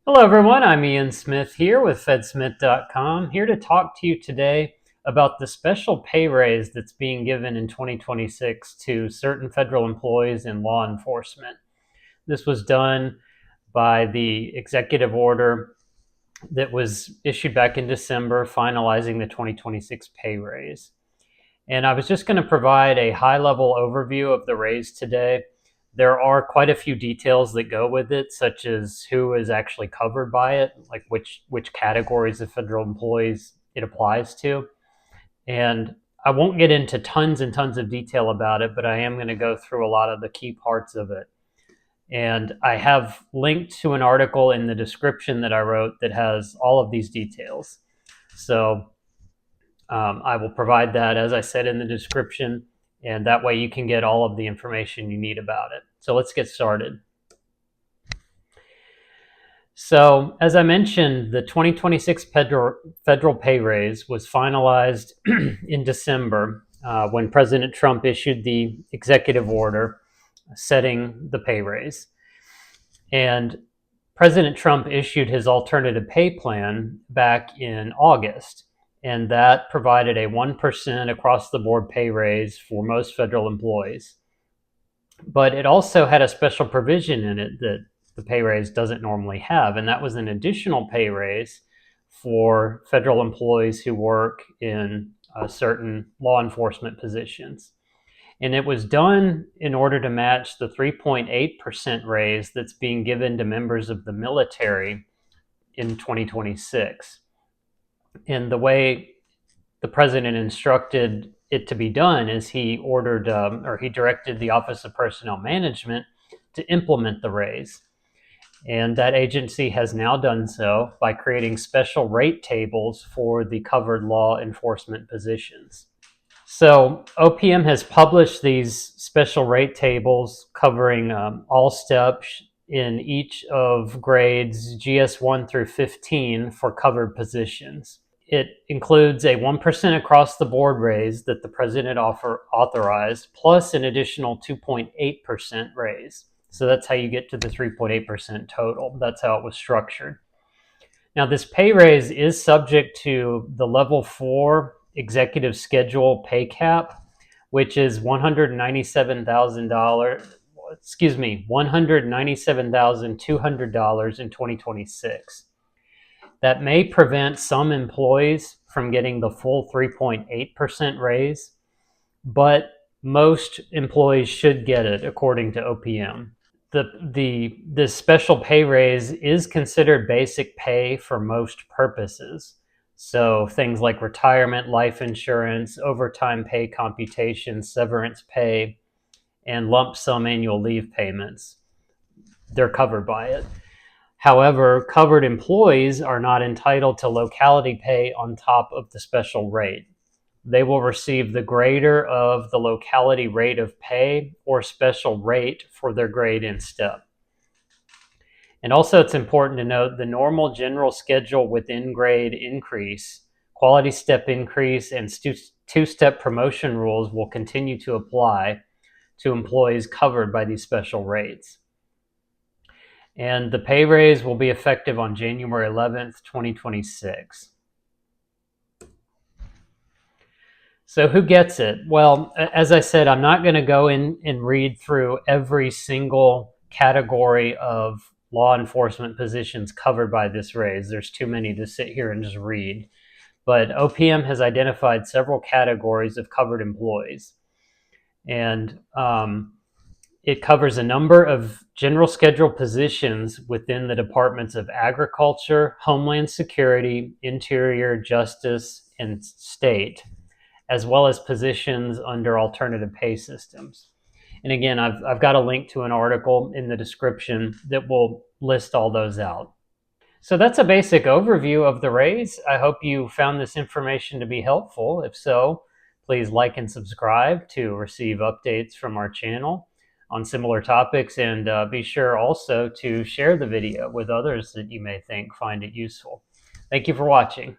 Hello, everyone. I'm Ian Smith here with FedSmith.com, here to talk to you today about the special pay raise that's being given in 2026 to certain federal employees in law enforcement. This was done by the executive order that was issued back in December, finalizing the 2026 pay raise. And I was just going to provide a high-level overview of the raise today. There are quite a few details that go with it, such as who is actually covered by it, like which categories of federal employees it applies to. And I won't get into tons and tons of detail about it, but I am going to go through a lot of the key parts of it. And I have linked to an article in the description that I wrote that has all of these details. So I will provide that, as I said, in the description, and that way you can get all of the information you need about it. So let's get started. So, as I mentioned, the 2026 federal pay raise was finalized in December when President Trump issued the executive order setting the pay raise. And President Trump issued his alternative pay plan back in August, and that provided a 1% across the board pay raise for most federal employees. But it also had a special provision in it that the pay raise doesn't normally have, and that was an additional pay raise for federal employees who work in certain law enforcement positions. And it was done in order to match the 3.8% raise that's being given to members of the military in 2026. And the way the president instructed it to be done is he ordered or he directed the Office of Personnel Management to implement the raise. And that agency has now done so by creating special rate tables for the covered law enforcement positions. So OPM has published these special rate tables covering all steps in each of grades GS1 through 15 for covered positions. It includes a 1% across the board raise that the president authorized, plus an additional 2.8% raise. So that's how you get to the 3.8% total. That's how it was structured. Now, this pay raise is subject to the level 4 executive schedule pay cap, which is $197,200 in 2026. That may prevent some employees from getting the full 3.8% raise, but most employees should get it according to OPM. This special pay raise is considered basic pay for most purposes. So things like retirement, life insurance, overtime pay computation, severance pay, and lump sum annual leave payments, they're covered by it. However, covered employees are not entitled to locality pay on top of the special rate. They will receive the greater of the locality rate of pay or special rate for their grade in step. And also, it's important to note the normal general schedule within grade increase, quality step increase, and two-step promotion rules will continue to apply to employees covered by these special rates. And the pay raise will be effective on January 11th, 2026. So who gets it? Well, as I said, I'm not going to go in and read through every single category of law enforcement positions covered by this raise. There's too many to sit here and just read. But OPM has identified several categories of covered employees. And it covers a number of general schedule positions within the departments of Agriculture, Homeland Security, Interior, Justice, and State, as well as positions under alternative pay systems. And again, I've got a link to an article in the description that will list all those out. So that's a basic overview of the raise. I hope you found this information to be helpful. If so, please like and subscribe to receive updates from our channel on similar topics, and be sure also to share the video with others that you may think find it useful. Thank you for watching.